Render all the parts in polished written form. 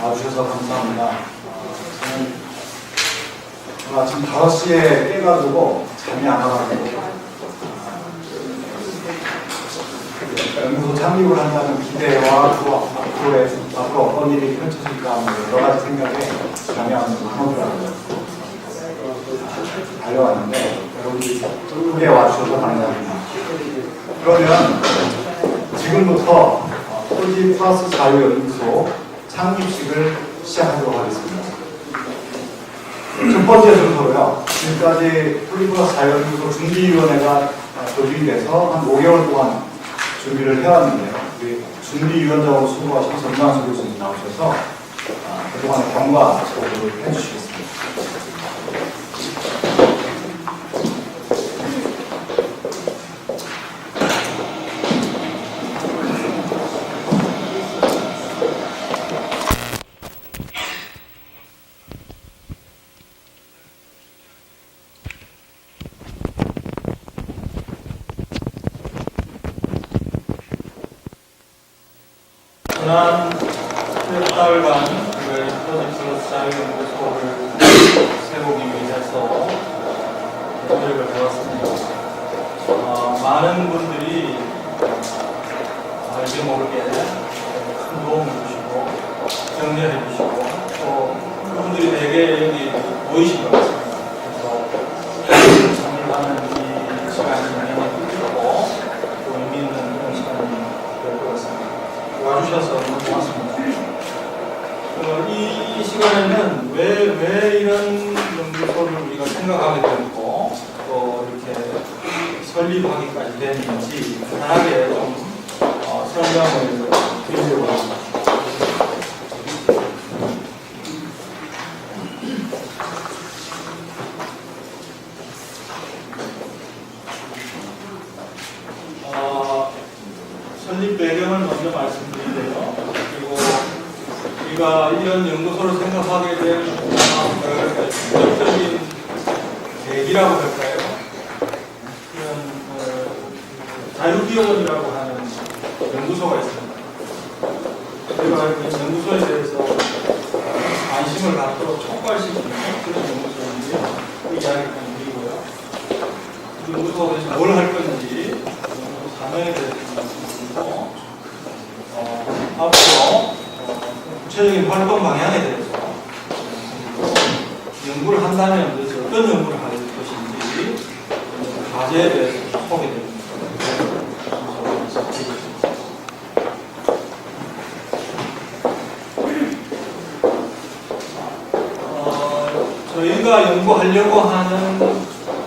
와주셔서 감사합니다. 저는 아침 5시에 깨가지고 잠이 안 와가지고 연구소 창립을 한다는 기대와 또 앞으로 어떤 일이 펼쳐질까 여러 가지 생각에 잠이 안 오더라고요. 달려왔는데 여러분들이 크게 와주셔서 감사합니다. 그러면 지금부터 토지 플러스 자유연구소 창립식을 시작하도록 하겠습니다. 첫 번째 순서로요. 지금까지 토지 플러스 자유연구소 준비위원회가 조직이 돼서 한 5개월 동안 준비를 해왔는데요. 우리 준비위원장으로 수고하신 전광수 교수님 나오셔서 그동안의 경과 보고를 해주시겠습니다. 지난 몇 달간 프로젝트 자유연구소를 세우기 위해서 노력을 해왔습니다. 많은 분들이 알게 모르게 큰 도움을 주시고 격려해 주시고 또 그분들이 되게 여기 모이신 것 같습니다. 그래서 참여하는 이 시간이 굉장히 길고 또 의미 있는 그런 시간이 될 것 같습니다. 와주셔서 너무 고맙습니다. 이 시간에는 왜 이런 연구소를 우리가 생각하게 됐고 또 이렇게 설립하기까지 됐는지 간단하게 좀 설명을 드리려고 합니다. 설립 배경을 먼저 말씀드리고요. 그리고 우리가 이런 연구소를 생각하게 된 직접적인 계기라고 할까요? 이런 자유기업원이라고 하는 연구소가 있습니다. 제가 이 연구소에 대해서 관심을 갖도록 촉발시키는 그런 연구소인데요. 그 이야기를 드리고요. 이 연구소가 도대체 뭘 할 건지 사명에 대해서 앞으로 구체적인 활동 방향에 대해서 연구를 한다면 도대체 어떤 연구를 할 것인지 과제에 대해서 소개 드립니다. 저희가 연구하려고 하는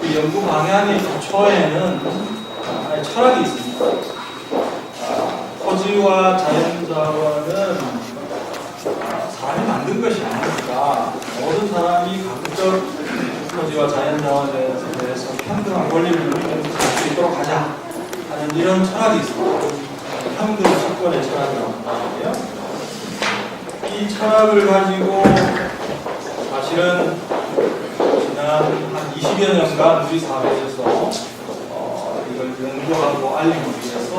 그 연구 방향의 기초에는 하나의 철학이 있습니다. 토지와 자연자원은 사람이 만든 것이 아니니까 모든 사람이 각적 토지와 자연자원에 대해서 평등한 권리를 누리면서 살 수 있도록 하자 하는 이런 철학이 있습니다. 평등 집권의 철학이라고 하는데요. 이 철학을 가지고 사실은 지난 한 20여 년간 우리 사회에서 이걸 연구하고 알리기 위해서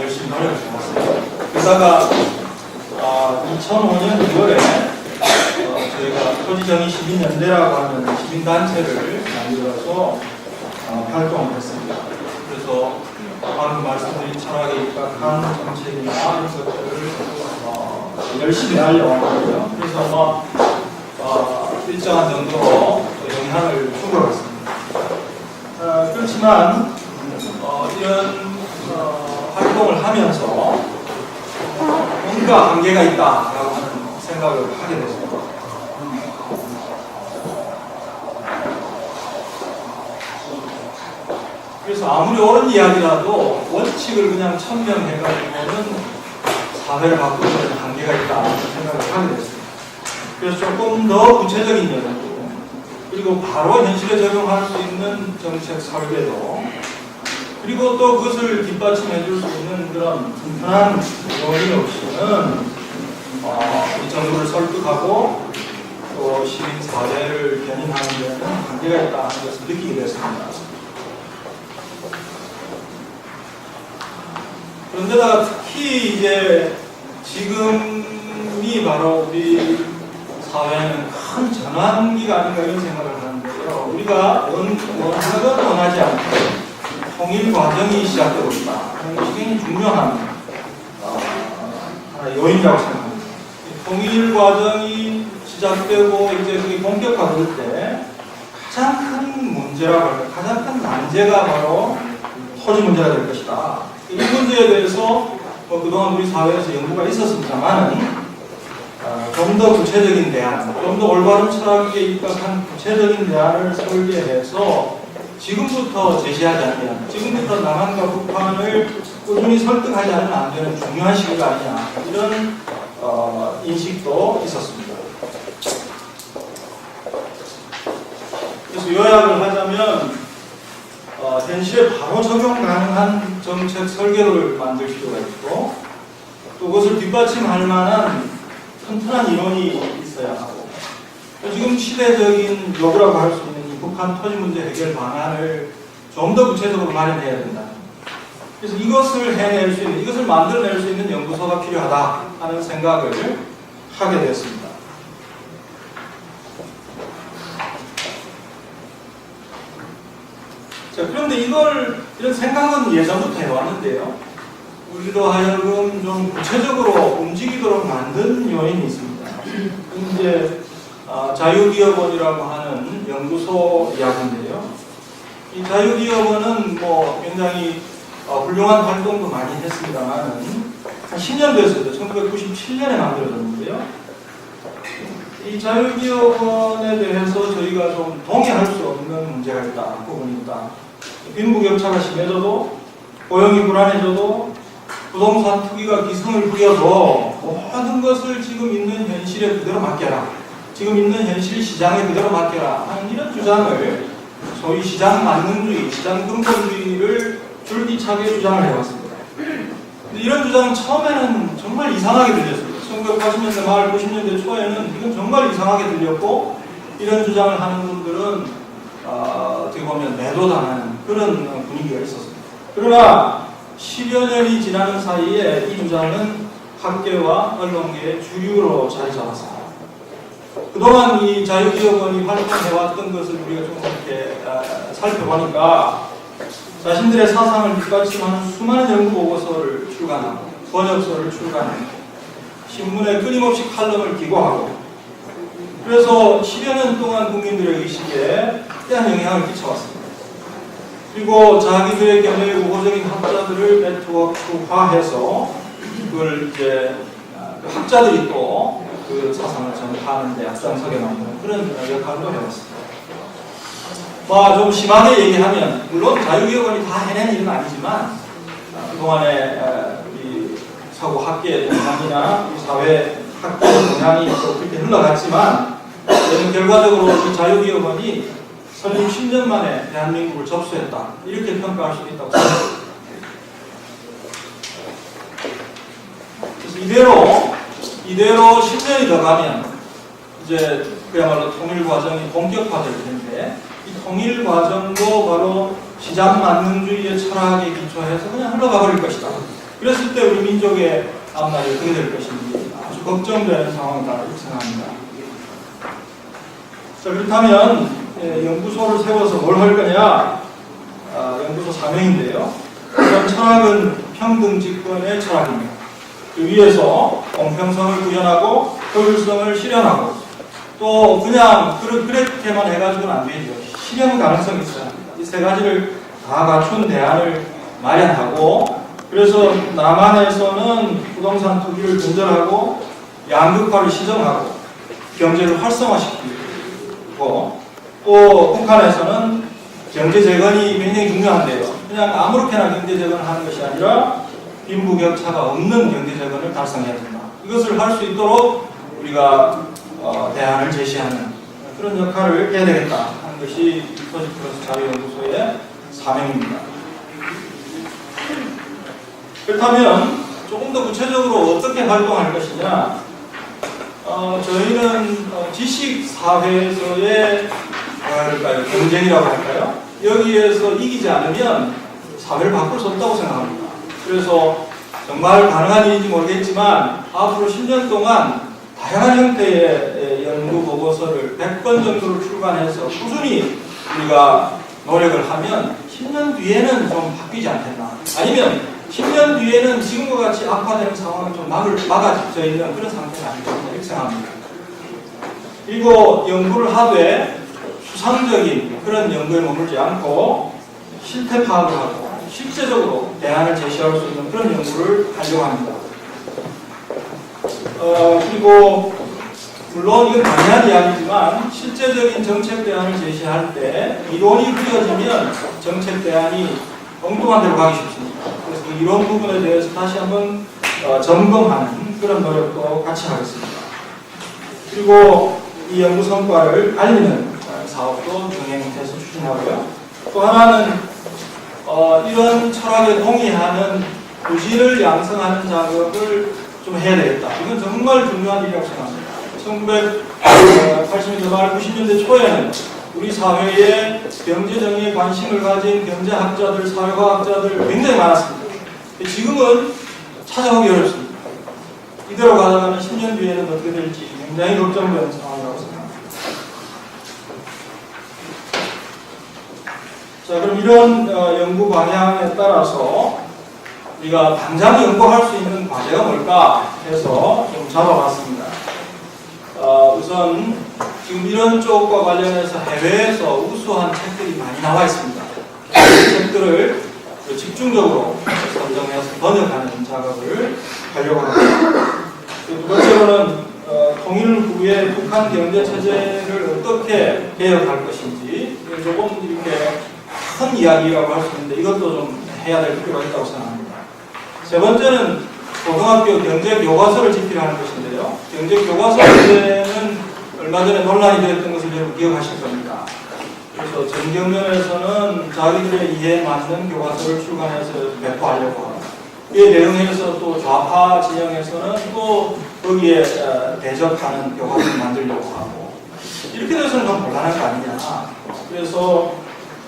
열심히 노력을 해왔습니다. 그러다가 2005년 6월에 저희가 토지정의 시민연대라고 하는 시민단체를 만들어서 활동을 했습니다. 그래서 방금 말씀드린 철학에 입각한 정책이나 이런 것들을 열심히 알려왔고요. 그래서 일정한 정도로 영향을 주고 있습니다. 그렇지만 이런 활동을 하면서 뭔가 한계가 있다라고 하는 생각을 하게 됐습니다. 그래서 아무리 옳은 이야기라도 원칙을 그냥 천명해가지고는 사회를 바꾸는 한계가 있다는 생각을 하게 됐습니다. 그래서 조금 더 구체적인 연구 그리고 바로 현실에 적용할 수 있는 정책 설계도 그리고 또 그것을 뒷받침해 줄 수 있는 그런 불편한 요인 없이는 이 정부를 설득하고 또 시민 사회를 견인하는 데는 한계가 있다는 것을 느끼게 됐습니다. 그런데다가 특히 이제 지금이 지금이 바로 우리 사회는 큰 전환기가 아닌가 이런 생각을 하는데요. 우리가 원하건 원하지 않고 통일 과정이 시작되고 있다 하는 것이 굉장히 중요한 하나의 요인이라고 생각합니다. 통일 과정이 시작되고 이제 그게 본격화될 때 가장 큰 문제라고 할까요? 가장 큰 난제가 바로 토지 문제가 될 것이다. 이 문제에 대해서 그동안 우리 사회에서 연구가 있었습니다만 좀 더 구체적인 대안, 좀 더 올바른 철학에 입각한 구체적인 대안을 설계해서 지금부터 제시하지 않으면, 지금부터 남한과 북한을 꾸준히 설득하지 않으면 안 되는 중요한 시기가 아니냐, 이런 인식도 있었습니다. 그래서 요약을 하자면 현실에 바로 적용 가능한 정책 설계도를 만들 필요가 있고, 또 그것을 뒷받침할 만한 튼튼한 이론이 있어야 하고, 지금 시대적인 요구라고 할 수 있는 이 북한 토지 문제 해결 방안을 좀 더 구체적으로 마련해야 된다. 그래서 이것을 해낼 수 있는, 이것을 만들어낼 수 있는 연구소가 필요하다 하는 생각을 하게 됐습니다. 자, 그런데 이런 생각은 예전부터 해왔는데요. 우리로 하여금 좀 구체적으로 움직이도록 만든 요인이 있습니다. 이제 자유기업원이라고 하는 연구소 이야기인데요. 이 자유기업원은 굉장히 훌륭한 활동도 많이 했습니다만은 한 10년 됐습니다. 1997년에 만들어졌는데요. 이 자유기업원에 대해서 저희가 좀 동의할 수 없는 문제가 있다, 부분이 있다. 빈부격차가 심해져도, 고용이 불안해져도, 부동산 투기가 기승을 부려도 모든 것을 지금 있는 현실에 그대로 맡겨라, 지금 있는 현실 시장에 그대로 맡겨라 하는 이런 주장을, 소위 시장 만능주의, 시장 근본주의를 줄기차게 주장을 해왔습니다. 근데 이런 주장은 처음에는 정말 이상하게 들렸습니다. 1980년대 말 90년대 초에는 이건 정말 이상하게 들렸고, 이런 주장을 하는 분들은 어떻게 보면 매도당하는 그런 분위기가 있었습니다. 그러나 10여 년이 지나는 사이에 이 주장은 학계와 언론계의 주류로 자리 잡았습니다. 그동안 이 자유기업원이 활동해왔던 것을 우리가 좀 이렇게 살펴보니까 자신들의 사상을 뒷받침하는 수많은 연구보고서를 출간하고, 번역서를 출간하고, 신문에 끊임없이 칼럼을 기고하고, 그래서 10여 년 동안 국민들의 의식에 대한 영향을 끼쳐왔습니다. 그리고 자기들의 견해의 우호적인 학자들을 네트워크화해서 그걸 이제 그 학자들이 또 그 사상을 전파하는데 앞장서게 만드는 그런 역할도 해왔습니다. 좀 심하게 얘기하면, 물론 자유기업원이 다 해낸 일은 아니지만 그동안에 이 서구 학계의 동향이나 사회 학계의 동향이 또 그렇게 흘러갔지만, 결과적으로 이 자유기업원이 설립 10년 만에 대한민국을 접수했다, 이렇게 평가할 수 있다고 생각합니다. 그래서 이대로 10년이 더 가면 이제 그야말로 통일 과정이 본격화될 텐데, 이 통일 과정도 바로 시장 만능주의의 철학에 기초해서 그냥 흘러가 버릴 것이다. 그랬을 때 우리 민족의 앞날이 어떻게 될 것인지 아주 걱정되는 상황이다, 이렇게 생각합니다. 자, 그렇다면 연구소를 세워서 뭘 할 거냐? 연구소 사명인데요. 이런 철학은 평등 집권의 철학입니다. 그 위에서 공평성을 구현하고 효율성을 실현하고, 또 그냥 그렇게만 해가지고는 안 되죠. 실현 가능성이 있어야 합니다. 이 세 가지를 다 갖춘 대안을 마련하고, 그래서 남한에서는 부동산 투기를 근절하고 양극화를 시정하고 경제를 활성화시키고, 또 북한에서는 경제 재건이 굉장히 중요한데요. 그냥 아무렇게나 경제 재건을 하는 것이 아니라 빈부격차가 없는 경제 재건을 달성해야 된다. 이것을 할 수 있도록 우리가 대안을 제시하는 그런 역할을 해야 되겠다 하는 것이 토지 플러스 자유연구소의 사명입니다. 그렇다면 조금 더 구체적으로 어떻게 활동할 것이냐? 저희는 지식사회에서의 경쟁이라고 할까요? 여기에서 이기지 않으면 사회를 바꿀 수 없다고 생각합니다. 그래서 정말 가능한 일인지 모르겠지만 앞으로 10년 동안 다양한 형태의 연구 보고서를 100건 정도를 출간해서 꾸준히 우리가 노력을 하면 10년 뒤에는 좀 바뀌지 않겠나. 아니면 10년 뒤에는 지금과 같이 악화되는 상황은 좀 막아져 있는 그런 상태가 아닐까 이렇게 생각합니다. 그리고 연구를 하되 수상적인 그런 연구에 머물지 않고 실태 파악을 하고 실제적으로 대안을 제시할 수 있는 그런 연구를 하려고 합니다. 그리고 물론 이건 당연한 이야기지만 실제적인 정책 대안을 제시할 때 이론이 그려지면 정책 대안이 엉뚱한 데로 가기 쉽습니다. 그래서 이 이론 부분에 대해서 다시 한번 점검하는 그런 노력도 같이 하겠습니다. 그리고 이 연구 성과를 알리는 사업도 병행해서 추진하고요. 또 하나는 이런 철학에 동의하는 부지를 양성하는 작업을 좀 해야 되겠다. 이건 정말 중요한 일이라고 생각합니다. 1980년대 말 90년대 초에는 우리 사회에 경제정의에 관심을 가진 경제학자들, 사회과학자들 굉장히 많았습니다. 지금은 찾아오기 어렵습니다. 이대로 가다가는 10년 뒤에는 어떻게 될지 굉장히 걱정되는 상황이라고 생각합니다. 자, 그럼 이런 연구 방향에 따라서 우리가 당장 연구할 수 있는 과제가 뭘까 해서 좀 잡아봤습니다. 우선 지금 이런 쪽과 관련해서 해외에서 우수한 책들이 많이 나와 있습니다. 그 책들을 집중적으로 선정해서 번역하는 작업을 하려고 합니다. 두 번째로는 통일 후에 북한 경제 체제를 어떻게 개혁할 것인지 조금 이렇게 큰 이야기라고 할 수 있는데 이것도 좀 해야 될 필요가 있다고 생각합니다. 세 번째는 고등학교 경제 교과서를 집필하는 것인데요. 경제 교과서 문제는 얼마 전에 논란이 되었던 것을 여러분 기억하실 겁니다. 그래서 전경련에서는 자기들의 이해에 맞는 교과서를 출간해서 배포하려고 하고 이에 대응해서 또 좌파 진영에서는 또 거기에 대적하는 교과서를 만들려고 하고 이렇게 돼서는 좀 곤란한 거 아니냐. 그래서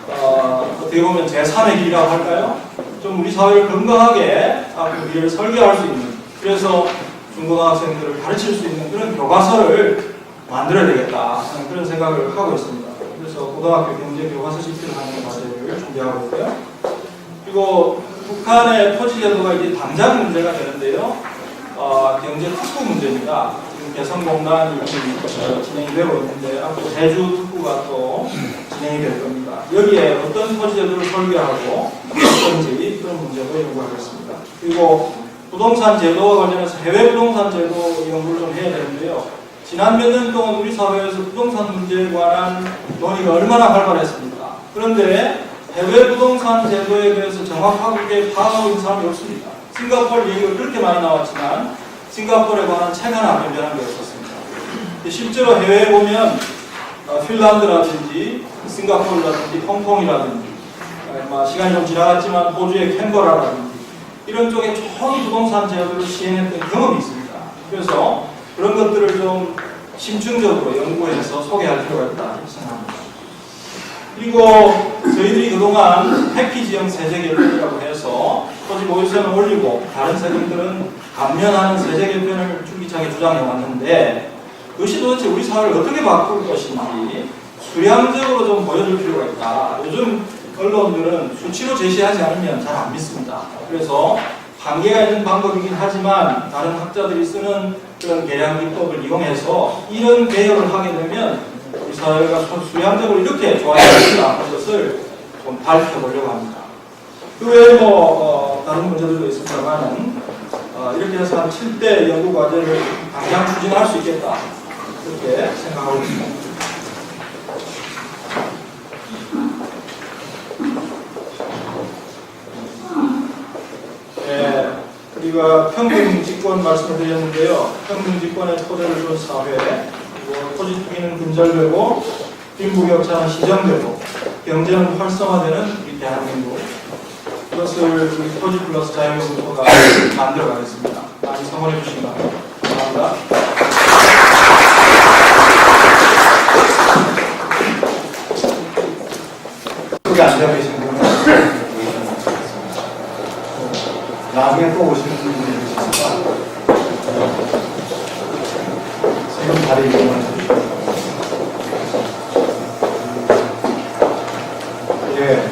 어떻게 보면 제3의 길이라고 할까요? 좀 우리 사회를 건강하게 앞으로 미래를 설계할 수 있는, 그래서 중고등학생들을 가르칠 수 있는 그런 교과서를 만들어야 되겠다 하는 그런 생각을 하고 있습니다. 그래서 고등학교 경제 교과서 집필을 하는 과제를 준비하고 있고요. 그리고 북한의 토지제도가 이제 당장 문제가 되는데요. 경제 특구 문제입니다. 지금 개성공단이 진행이 되고 있는데 앞으로 제주 특구가 또 진행이 될 겁니다. 여기에 어떤 토지제도를 설계하고 어떤지 그런 문제도 연구하겠습니다. 그리고 부동산 제도와 관련해서 해외 부동산 제도 연구를 좀 해야 되는데요. 지난 몇 년 동안 우리 사회에서 부동산 문제에 관한 논의가 얼마나 활발했습니까? 그런데 해외 부동산 제도에 대해서 정확하게 파악하고 있는 사람이 없습니다. 싱가포르 얘기가 그렇게 많이 나왔지만 싱가포르에 관한 책 하나 변변한 게 없었습니다. 실제로 해외에 보면 핀란드라든지 싱가포르라든지 홍콩이라든지 시간이 좀 지나갔지만 호주의 캔버라라든지 이런 쪽에 초기 부동산 제도를 시행했던 경험이 있습니다. 그래서 그런 것들을 좀 심층적으로 연구해서 소개할 필요가 있다 이렇게 생각합니다. 그리고 저희들이 그동안 패키지형 세제 개편이라고 해서 토지 보유세는 올리고 다른 세금들은 감면하는 세제 개편을 줄기차게 주장해 왔는데 그것이 도대체 우리 사회를 어떻게 바꿀 것인지 수량적으로 좀 보여줄 필요가 있다. 요즘 언론들은 수치로 제시하지 않으면 잘 안 믿습니다. 그래서 한계가 있는 방법이긴 하지만 다른 학자들이 쓰는 그런 계량 기법을 이용해서 이런 개혁을 하게 되면 우리 사회가 수량적으로 이렇게 좋아진다 하는 것을 좀 밝혀보려고 합니다. 그 외에 다른 문제들도 있습니다만은 이렇게 해서 한 7대 연구 과제를 당장 추진할 수 있겠다 그렇게 생각하고 있습니다. 네, 우리가 평등집권 말씀을 드렸는데요. 평등집권의 토대를 둔 사회, 그리고 토지 투기는 근절되고 빈부격차는 시정되고 경제는 활성화되는 이 대한민국, 이것을 우리 토지 플러스 자유연구소가 만들어가겠습니다. 많이 성원해 주시기 바랍니다. 감사합니다. 여기 앉아 계신 분은 나중에 또 오시는 분들이 계십니다. 자리 이용을 해주셨다고. 예,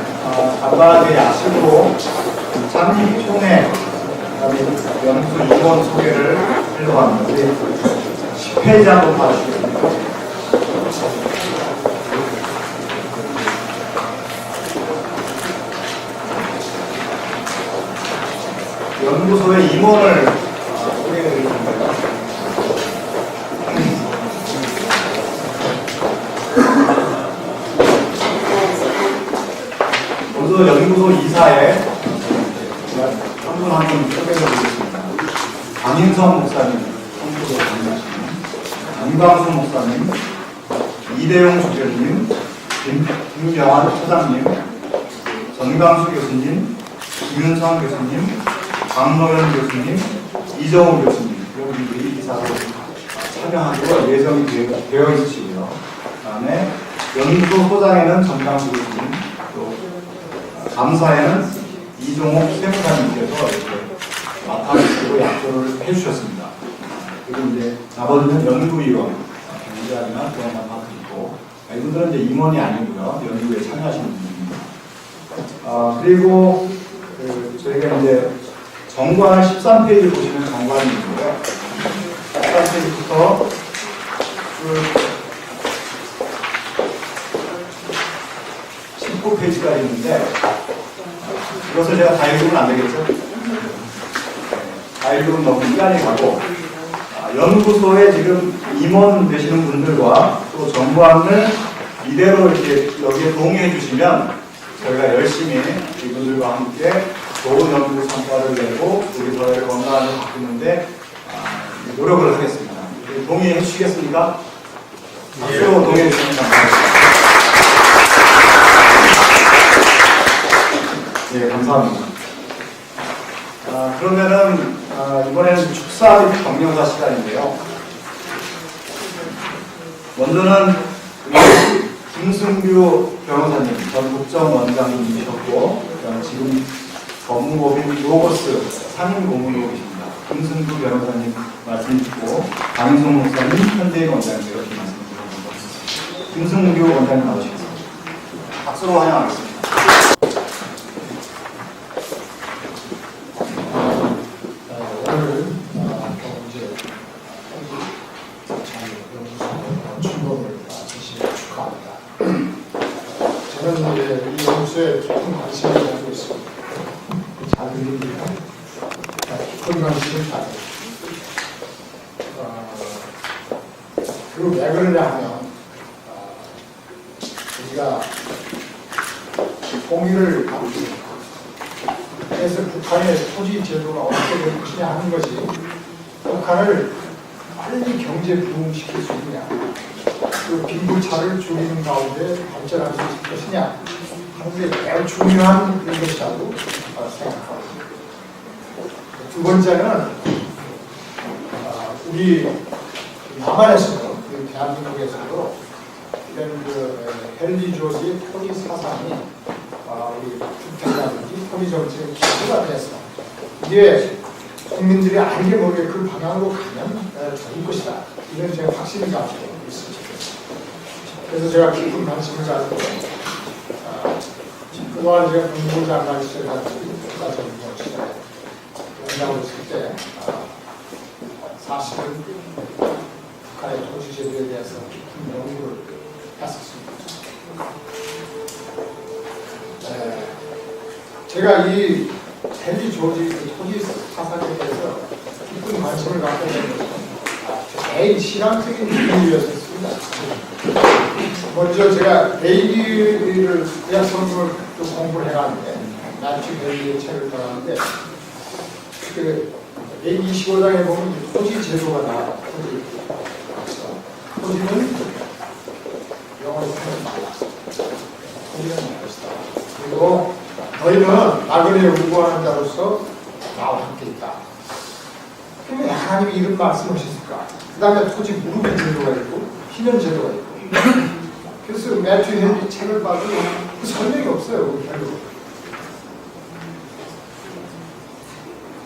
간단하게 야식으로 장총회 연구소 임원 소개를 하려고 하는데 10페이지 한번 봐주시겠습니까? 연구소의 임원을 소개해 드릴 건데요. 먼저 연구소 이사에 한 분 한 분 소개해 드리겠습니다. 강인성 목사님, 성부도 강의하시는 안광수 목사님, 이대용 주교님, 김경환 처장님, 전강수 교수님, 김윤성 교수님, 박노현 교수님, 이정우 교수님, 여러분들이 이사로 참여하기로 예정이 되어 있으시고요. 그 다음에 연구소 소장에는 전강수 교수님, 또 감사에는 이종옥 세무사님께서 이렇게 맡아주시고 약조를 해주셨습니다. 그리고 이제 나머지는 연구위원, 경제학이나 그런 맡아주고, 이분들은 이제 임원이 아니고요. 연구에 참여하시는 분입니다. 그리고 저희가 이제 정관 13페이지 보시면 정관이 있고요. 13페이지부터 19페이지까지 있는데 이것을 제가 다 읽으면 안 되겠죠? 다 읽으면 너무 시간이 가고 연구소에 지금 임원 되시는 분들과 또 정관을 이대로 이렇게 여기에 동의해 주시면 저희가 열심히 이분들과 함께 좋은 연구 성과를 내고 우리 사회를 건강하게 바꾸는데 노력을 하겠습니다. 동의해 주시겠습니까? 박수로 동의해 주시면 감사하겠습니다. 네, 감사합니다. 그러면은 이번에는 축사 및 경영사 시간인데요. 먼저는 김승규 변호사님, 전 국정원장님이셨고 지금 법무법인 로고스 상임 고문으로 계십니다. 김승규 변호사님 말씀 듣고 강인성 목사님, 현대인 원장님 이렇게 말씀드립니다. 김승규 원장님 나오시겠습니다. 박수로 환영하겠습니다. 오늘 이제 출범을 진심으로 축하합니다. 저는 이제 이 연구소에 깊은 관심을 가지고 있습니다. 잘 들립니다. 깊은 관심을 가지고 그리고 왜 그러냐면 우리가 공유를 갖고 있습니다. 그래서 북한의 토지 제도가 어떻게 될 것이냐 하는 것이 북한을 빨리 경제 부흥시킬 수 있느냐, 그 빈부차를 줄이는 가운데 발전할 수 있을 것이냐 하는 게 매우 중요한 것이라고 생각합니다. 두 번째는 우리 남한에서도, 대한민국에서도 이런 헨리 조지의 토지 사상이 우리 주택이라든지 토지 정책의 기초가 돼서 이게 국민들이 알게 모르게 그 방향으로 가면 좋을 것이다. 이런 제가 확신을 가지고 있습니다. 그래서 제가 깊은 관심을 가지고 그동안 제가 국무부 장관 시절 가지고 국가정보 시절에 연장을 했을 때 사실은 북한의 토지 제도에 대해서 깊은 연구를 했었습니다. 제가 이 헨리 조지 토지 사상에 대해서 깊은 관심을 갖게 된 것은 개인 신앙적인 이유였습니다. 먼저 제가 베이기를 대학 성경을 좀 공부를 해갔는데 나치 베이기의 책을 받았는데 그 베이기 25장에 보면 토지 제도가 나와요. 토지는 영어로 하면 말라. 토지는 말이다. 그리고 너희는 나그네에 우구하는 자로서 나와 함께 있다. 그러면 하나님이 이런 말씀하셨을까? 그 다음에 토지 무릎의 제도가 있고 희년 제도가 있고 그래서 매튜 헨리 책을 봐도 그 설명이 없어요. 별로.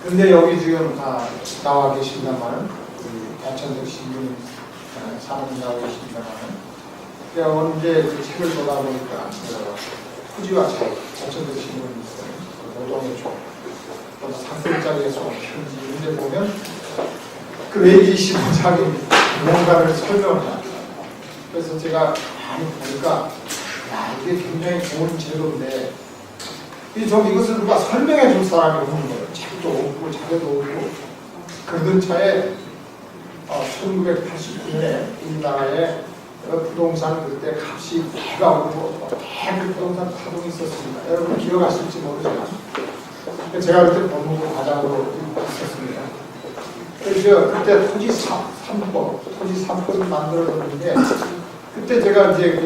근데 여기 지금 다 나와 계신다마는 대천적 신부님 사는다고 계십니다만, 제가 언제 그 책을 보다 보니까 토지와 자천도 신문이 있어요. 노동의 조, 또 상급자리에서 편지 이런 데 보면 그 외기 시도자기 뭔가를 설명합니다. 그래서 제가 많이 보니까 야, 이게 굉장히 좋은 제도인데 이것을 누가 설명해 줄 사람이 없는 거예요. 책도 없고 자료도 없고. 그러던 차에 1989년에 우리나라에 부동산 그때 값이 배가 오르고 대그 부동산 파동이 있었습니다. 여러분 기억하실지 모르지만 제가 그때 법무부 과장으로 있었습니다. 그래서 그때 토지 3법을 만들어줬는데 그때 제가 이제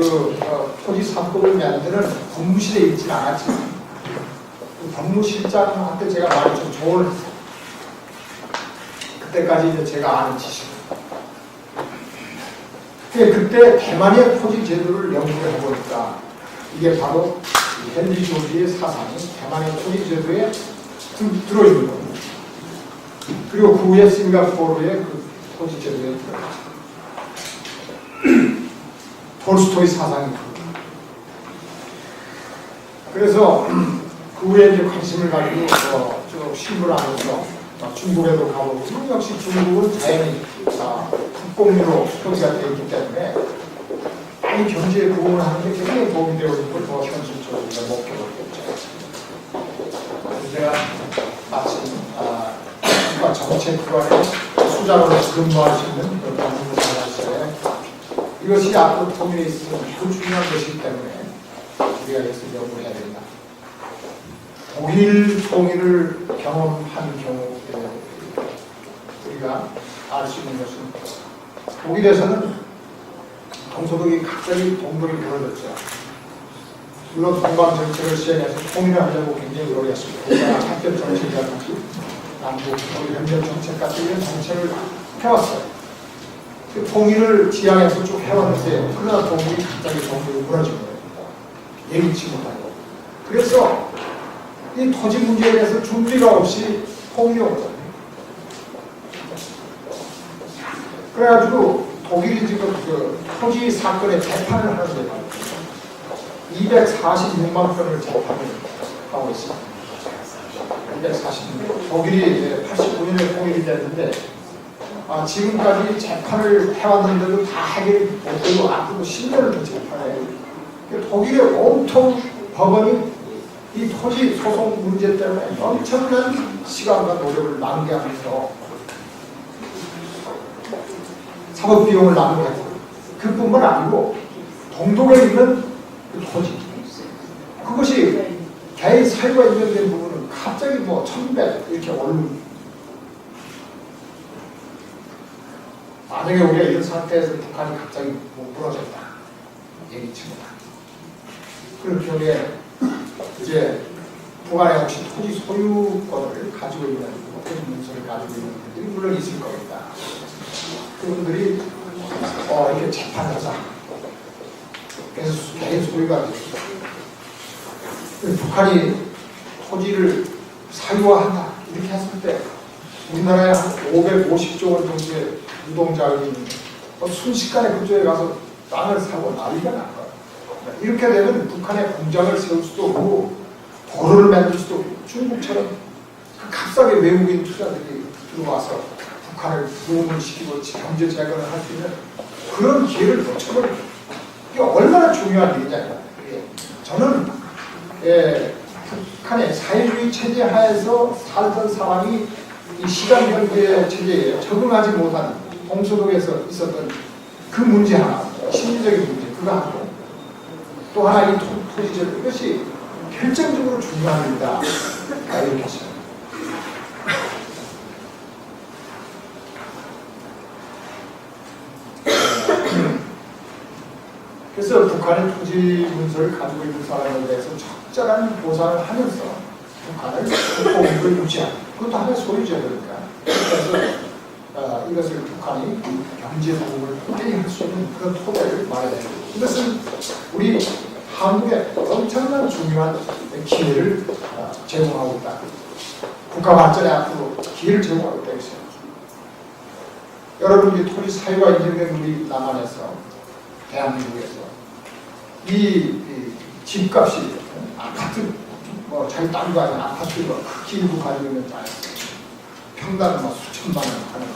토지 3법을 만드는 법무실에 있지는 않았지만 그 법무실장한테 제가 많이 좀 조언을 했어요. 그때까지 이제 제가 아는 지식입니다. 그때 대만의 토지 제도를 연구해 보니까 이게 바로 헨리 조지의 사상이 대만의 토지 제도에 들어있는 겁니다. 그리고 그 후에 싱가포르의 그 토지 제도에 들어있죠. 톨스토이 사상이 그렇습니다. 그래서 그 후에 이제 관심을 가지고 쭉 신문을 하면서 중국에도 가보고 역시 중국은 자연히 국공유로 토지가 되어 있기 때문에 많이 경제에 부응을 하는 게 굉장히 도움이 되고 있는 걸 더 현실적으로 목표로 했죠. 그래서 제가 마침 국가 정책기관의 수장으로 근무할 수 있는 그런 공무원사무실에 이것이 앞으로 통일에 있으면 매우 중요한 것이기 때문에 우리가 이것을 연구해야 된다. 독일 통일을 경험한 경우 우리가 알 수 있는 것은 독일에서는 동서독이 갑자기 동독이 벌어졌죠. 물론 동방 정책을 시행해서 통일을 하려고 굉장히 노력했습니다. 학교 정책이라든지 남북 협력 정책 같은 이런 정책을 해왔어요. 그 통일을 지향해서 쭉 해왔는데 그러나 동독이 갑자기 동독이 무너진 거예요. 예기치 못하고. 그래서 이 토지 문제에 대해서 준비가 없이 통일이 온 거예요. 그래가지고 독일이 지금 그 토지 사건의 재판을 하는데 246만 건을 재판을 하고 있습니다. 246만. 독일이 89년에 통일이 됐는데 지금까지 재판을 해왔는데도 다 해결이 못되고 앞으로 10년을 더 재판해요. 독일의 온통 법원이 이 토지 소송 문제 때문에 엄청난 시간과 노력을 낭비하면서 사법 비용을 낭비하고 그뿐만 아니고 동독에 있는 그 토지 그것이 개인 사유가 인정된 부분은 갑자기 1000배 이렇게 오르는 만약에 우리가 이런 상태에서 북한이 갑자기 무너졌다 얘기치 못한 그런 경우에 이제 북한에 혹시 토지 소유권을 가지고 있는 토지 문서를 가지고 있는 분들이 물론 있을 겁니다. 그분들이 이렇게 재판하자. 그래서 개인 소유가 되죠. 북한이 토지를 사유화한다 이렇게 했을 때 우리나라에 한 550조 원 정도의 유동자금이 순식간에 그쪽에 가서 땅을 사고 난리가 날 거예요. 이렇게 되면 북한에 공장을 세울 수도 없고 도로를 만들 수도 없고 중국처럼 그 값싸게 외국인 투자들이 들어와서 북한을 부흥을 시키고 경제 재건을 할 수 있는 그런 기회를 놓쳐버립니다. 이게 얼마나 중요한 일이냐. 저는 북한의 사회주의 체제 하에서 살던 사람이 이 시간 경제 체제에 적응하지 못한 동서독에서 있었던 그 문제 하나, 심리적인 문제 그거 하고 또 하나 이 토지적 이것이 결정적으로 중요한 일이다. 이렇게 하십니다. 그래서 북한의 토지 문서를 가지고 있는 사람에 대해서 적절한 보상을 하면서 북한을 국공유를 유지하는 그것도 하나의 소유제도니까 그래서 이것을 북한이 경제 부분을 굉장히 할 수 있는 그런 토대를 마련해야 됩니다. 이것은 우리 한국에 엄청난 중요한 기회를 제공하고 있다. 국가 발전에 앞으로 기회를 제공하고 있다. 여러분들이 토지 사유가 인정된 우리 남한에서, 대한민국에서 이 집값이 아파트, 뭐 자기 땅도 아닌 아파트가 극히 일부 가지고 있는 땅에 평당 뭐 수천만 원 하는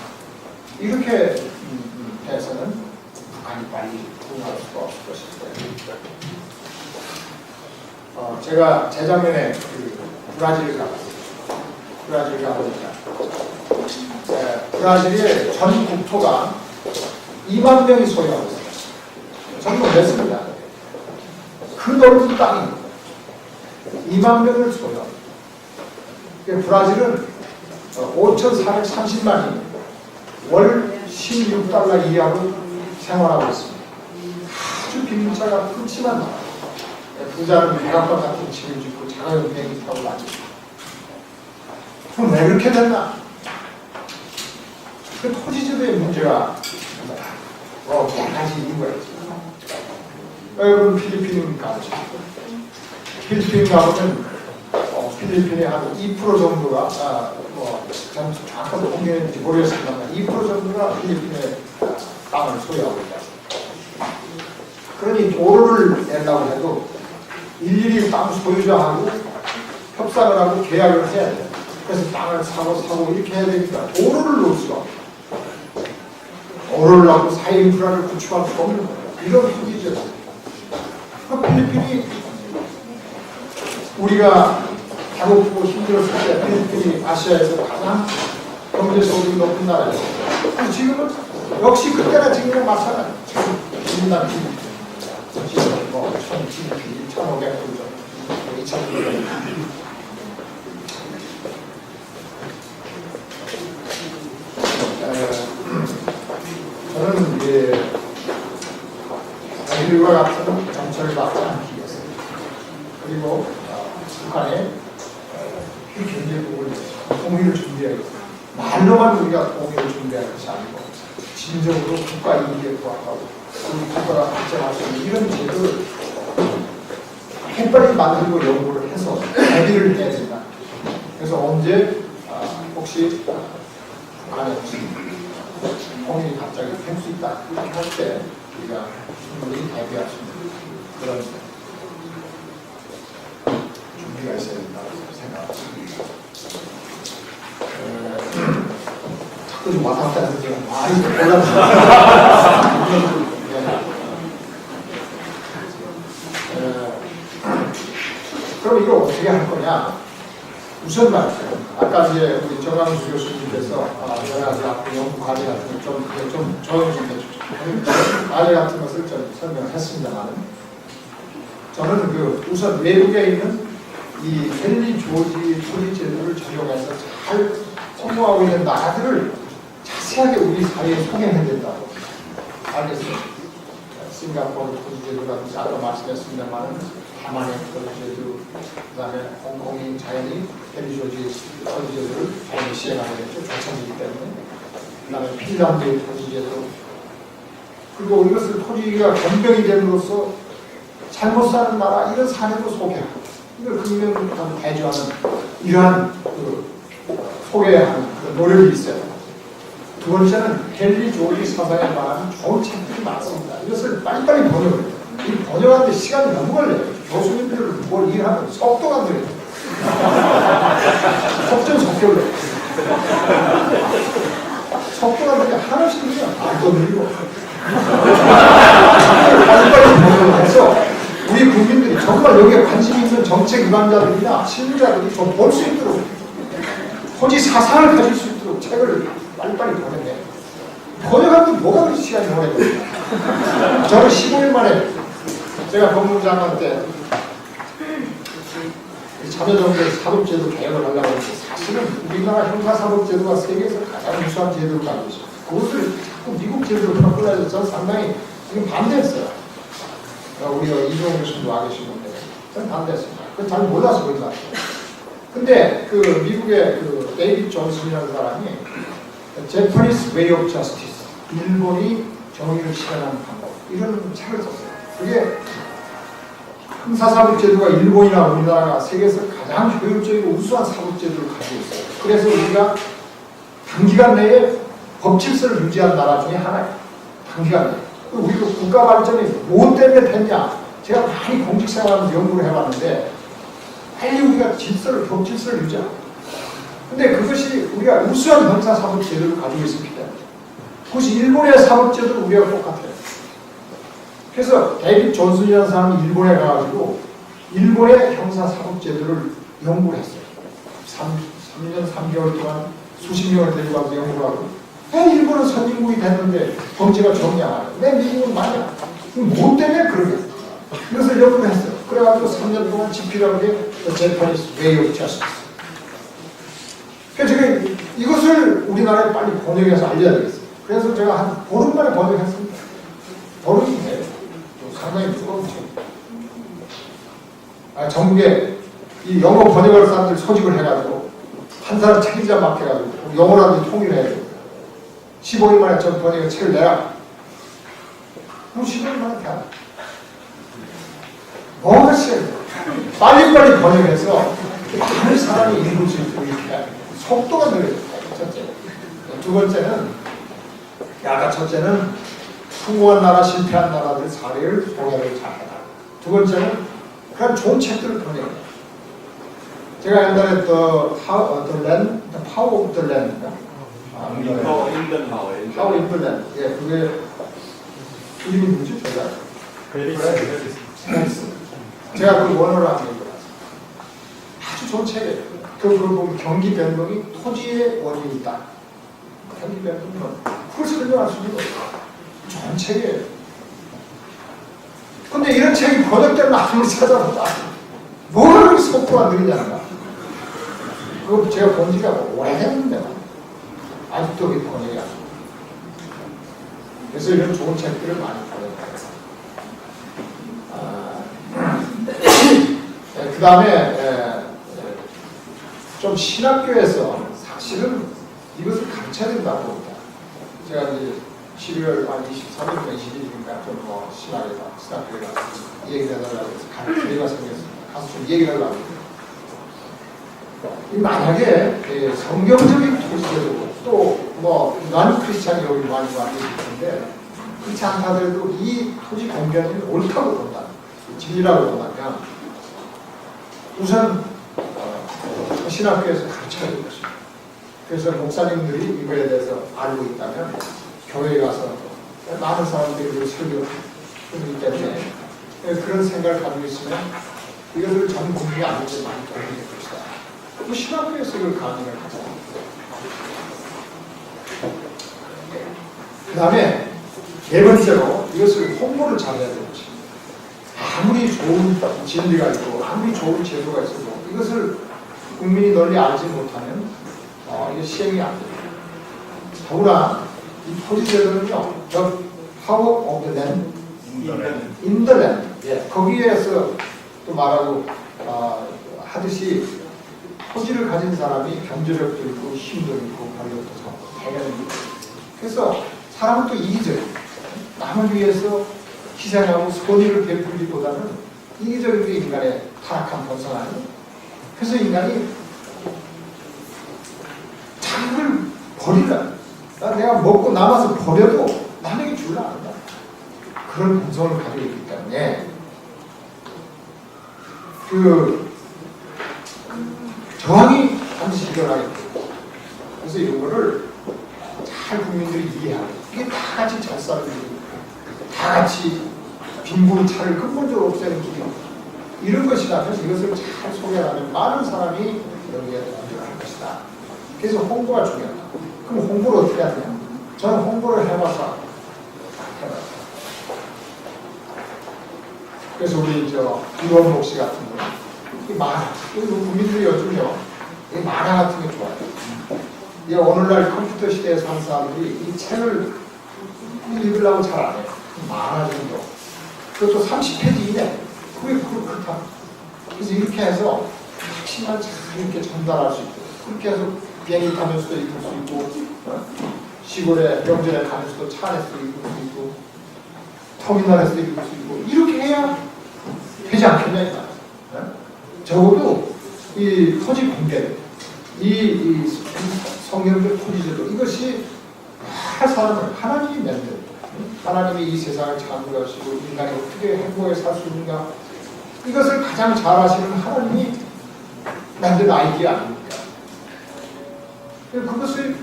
이렇게 해서는 북한이 빨리 부흥할 수가 없을 것입니다. 제가 재작년에 브라질을 가봤어요. 브라질 가보니까 브라질의 전 국토가 2만 명이 소유하고 있어요. 전부 냈습니다. 그 넓은 땅이 2만 명을 소유합니다. 브라질은 5,430만이 월 16달러 이하로 생활하고 있습니다. 아주 빈민차가 끊지만 나와요. 부자는 백악관 같은 집을 짓고 자가용 비행기 타고 다니고. 그럼 왜 그렇게 됐나? 그 토지지도의 문제가 여러 가지 이유가 있죠. 여러분 필리핀 가보죠. 필리핀 가보면 필리핀의 한 2% 정도가 정확한 통계인지 모르겠습니다만 2% 정도가 필리핀의 땅을 소유하고 있다. 그러니 도로를 내려고 해도 일일이 땅 소유자하고 협상을 하고 계약을 해야 돼요. 그래서 땅을 사고 이렇게 해야 되니까 도로를 놓을 수가 없어요. 도로를 놓고 사회 인프라를 구축할 수가 없는 거예요. 이런 토지죠. 그 필리핀이 우리가 배고프고 힘들었을 때 필리핀이 아시아에서 가장 경제 소득이 높은 나라예요. 지금은 역시 그때나 지금이나 마찬가지. 지금이나 필리핀. 지금 뭐 1,500불 정도, 2,000불 저는 자기들과 같은 정책을 받지 않기 위해서 그리고 북한의 경제 부분을 통일을 준비하겠습니다. 말로만 우리가 통일을 준비할 것이 아니고 진정으로 국가 이익에 부합하고 우리 국가가 발전할 수 있는 이런 제도를 빨리 만들고 연구를 해서 대비를 해야 된다. 그래서 언제 혹시 북한에 통일이 갑자기 될 수 있다 이렇게 할 때 우리가 충분히 대비할 수 있는 그런 준비가 있어야 된다고 생각합니다. 자꾸 좀 왔다 갔다 해서 제가 많이 올라갑니다. 그럼 이걸 어떻게 할 거냐? 우선 말이죠. 아까 이제 우리 정강수 교수님께서 여러 가지 앞으로 연구 과제 같은 좀 조언 좀 해주시죠. 과제 같은 것을 좀 설명했습니다만, 저는 우선 외국에 있는 이 헨리 조지 토지 제도를 적용해서 잘 성공하고 있는 나라들을 자세하게 우리 사회에 소개해야 된다고 알겠습니다. 싱가포르 토지 제도라든지 아까 말씀했습니다만 대만의 토지 제도, 그 다음에 홍콩이 자연히 헨리 조지 토지 제도를 자연히 시행하게 됐죠. 조청이기 때문에. 그 다음에 핀란드의 토지 제도. 그리고 이것을 토지가 변경이 됨으로써 잘못 사는 나라 이런 사례도 소개하고 이걸 극명하고 대조하는 이러한 소개하는 노력이 있어요. 두 번째는 헨리 조지 사상에 관한 좋은 책들이 많습니다. 이것을 빨리빨리 번역을 해요. 이 번역하는데 시간이 너무 걸려요. 교수님들 뭘 일하면 속도가 안 들어요. 속전속결로. 속도가 되게 하나씩 그냥 말도 늘리고. 빨리빨리 번역을 해서 우리 국민들이 정말 여기에 관심이 있는 정책 위반자들이나 실무자들이 좀 볼 수 있도록 토지 사상을 가질 수 있도록 책을 빨리빨리 보내네. 번역하는데 뭐가 그렇게 시간이 오래 걸려요? 저는 15일 만에 제가 법무부 장관 때 참여정부의 사법제도 개혁을 하려고 했는데 사실은 우리나라 형사사법제도가 세계에서 가장 우수한 제도를 가지고 있어요. 그것을 자꾸 미국 제도로 바꾸려고 해서 저는 상당히 지금 반대했어요. 우리가 이종호 교수님도 와 계시는데 저는 반대했습니다. 그건 잘 몰라서 그런 것 같아요. 근데 미국의 데이빗 존슨이라는 사람이 Japanese Way of Justice, 일본이 정의를 실현하는 방법 이런 책을 썼어요. 그게 형사사법제도가 일본이나 우리나라가 세계에서 가장 효율적이고 우수한 사법제도를 가지고 있어요. 그래서 우리가 단기간 내에 법 질서를 유지한 나라 중에 하나예요. 단기간에. 우리 국가 발전이 뭐 때문에 됐냐? 제가 많이 공직생활하면서 연구를 해봤는데 빨리 우리가 질서를, 법 질서를 유지하고. 근데 그것이 우리가 우수한 형사사법제도를 가지고 있었기 때문에 그것이 일본의 사법제도도 우리가 똑같아요. 그래서 데이빗 존슨이라는 사람이 일본에 가가지고 일본의 형사사법제도를 연구를 했어요. 3년 3개월 동안 수십 명을 데리고 가서 연구를 하고 왜 일본은 선진국이 됐는데 범죄가 적냐? 왜 미국은 많냐? 뭐 때문에 그러냐? 이것을 연구를 했어요. 그래가지고 3년 동안 집필한 게 제파니스 웨이 오브 저스티스. 그래서 제가 이것을 우리나라에 빨리 번역해서 알려야 되겠어요. 그래서 제가 한 보름 만에 번역했습니다. 보름이 돼요. 상당히 무거운 책. 전국에 이 영어 번역할 사람들 소집을 해가지고 한 사람 책임자 맡겨가지고 영어라도 통일을 해야 돼요. 15일 만에 전 번역의 책을 내라. 그럼 15일 만에 다. 뭐가 싫어요. 빨리빨리 번역해서 많은 사람이 읽을 수 있도록 이렇게 속도가 느려요. 첫째. 두 번째는, 아까 첫째는 성공한 나라, 실패한 나라들 사례를 소개를 잘 해라. 두 번째는 그런 좋은 책들을 번역해요. 제가 옛날에 The Power of the Land Power in the Land. Power in the Land. 예, 그게 이름이 뭐지? 제가 제가 그 원어를 한 게 아주 좋은 책이에요. 그걸 보면 경기 변동이 토지의 원인이 있다. 경기 변동은 그걸 설명할 수 있는 거예요. 좋은 책이에요. 근데 이런 책이 번역되면 아무리 찾아보다 뭐가 그렇게 속도가 느리냐는 거야. 그거 제가 본 지가 오래됐는데 아직도 그게 번역이 안 돼요. 그래서 이런 좋은 책들을 많이 번역해요. 그 다음에 좀 신학교에서 사실은 이것을 가르쳐야 된다고 봅니다. 제가 이제 12월 23일, 20일이니까 좀 뭐 신학교에 가서 얘기를 해달라고 해서 기회가 생겼습니다. 가서 좀 얘기를 하려고 합니다. 만약에 성경적인 토지제도 또뭐 난 크리스찬이 여기 많이 있는데 그렇지 않다더라도 이 토지 공변이 옳다고 본다. 진리라고 본다면 우선 신학교에서 가르쳐야 될 것입니다. 그래서 목사님들이 이거에 대해서 알고 있다면 교회에 가서 많은 사람들이 설교를 하기 때문에 그런 생각을 가지고 있으면 이것을 전 국민이 아는데 많이 도움이 될 것이다. 그 신학교에서 이걸 강의를 하자. 그 다음에 네 번째로 이것을 홍보를 잘해야 되는 것입니다. 아무리 좋은 진리가 있고 아무리 좋은 제도가 있어도 이것을 국민이 널리 알지 못하면 이게 시행이 안 됩니다. 더구나 이 토지제도는요, The Power of the Land, in the Land, 예, 거기에서 또 말하고 하듯이 토지를 가진 사람이 경제력도 있고 힘도 있고 권력도 당연히. 그래서 사람은 또 이기적이에요. 남을 위해서 희생하고 선의를 베풀기보다는 이기적인 게 인간의 타락한 본성 아니에요. 그래서 인간이 자기를 버리라. 내가 먹고 남아서 버려도 남에게 줄라 안다. 그런 본성을 가지고 있기 때문에 그 저항이 반드시 일어나겠죠. 그래서 이런 거를 잘 국민들이 이해하고 이게 다 같이 잘 살고 다 같이 빈곤차를 근본적으로 없애는 길이 이런 것이라면 이것을 잘 소개하면 많은 사람이 여기에 동조할 것이다. 그래서 홍보가 중요하다. 그럼 홍보를 어떻게 하냐? 저는 홍보를 해봐서 해봤어요. 그래서 우리 이원목 씨 같은 분, 이 만화, 국민들이 요즘요, 이 만화 같은 게 좋아요. 이 오늘날 컴퓨터 시대에 사는 사람들이 이 책을 읽으려고 잘 안 해요. 만화 정도. 그것도 30페이지 이내. 그게 그렇다. 그래서 이렇게 해서 핵심만 잘 이렇게 전달할 수 있고, 그렇게 해서 비행기 타면서도 읽을 수 있고, 시골에 명절에 가면서도 차 안에서도 읽을 수 있고, 터미널에서도 읽을 수 있고, 이렇게 해야 되지 않겠냐. 적어도 이 토지 공개, 이 성경적 토지제도, 이것이 할 사람은 하나님이 만든 거예요. 하나님이 이 세상을 창조하시고 인간이 어떻게 행복하게 살 수 있는가, 이것을 가장 잘 아시는 하나님이 만든 아이디어 아닙니까? 그것을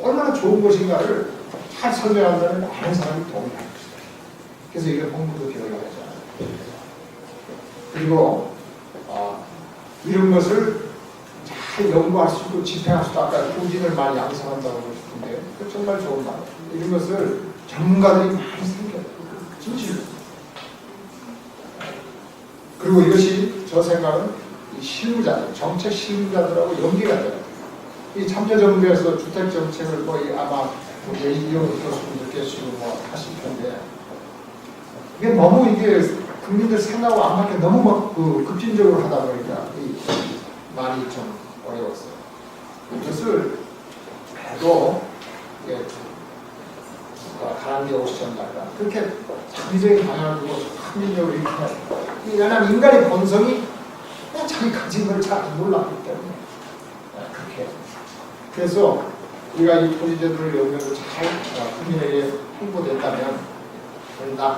얼마나 좋은 것인가를 잘 설명한다면 많은 사람이 도움이 됩니다. 그래서 이런 홍보도 되어야 하잖아요. 그리고 이런 것을 잘 연구할 수 있고 집행할 수도, 아까 후진을 많이 양성한다고 그러셨는데 정말 좋은 말. 이런 것을 전문가들이 많이 생겨요. 진실. 그리고 이것이 저 생각은 이 실무자들, 정책 실무자들하고 연계가 돼요. 이 참여정부에서 주택정책을 거의 아마 이용 교수님들께서 하실 텐데, 이게 너무 이게 국민들 생각하고 안 맞게 너무 막 급진적으로 하다 보니까 많이 좀 어려웠어요. 이것을 그래도 가랑비에 옷이 전달다. 그렇게 장기적인 방향을 두고 합리적으로 이렇게 해야 돼요. 왜냐하면 인간의 본성이 그냥 자기 가진 걸 잘 몰랐기 때문에 그렇게 해요. 그래서 우리가 이 토지제도를 연구해서 잘 국민에게 홍보된다면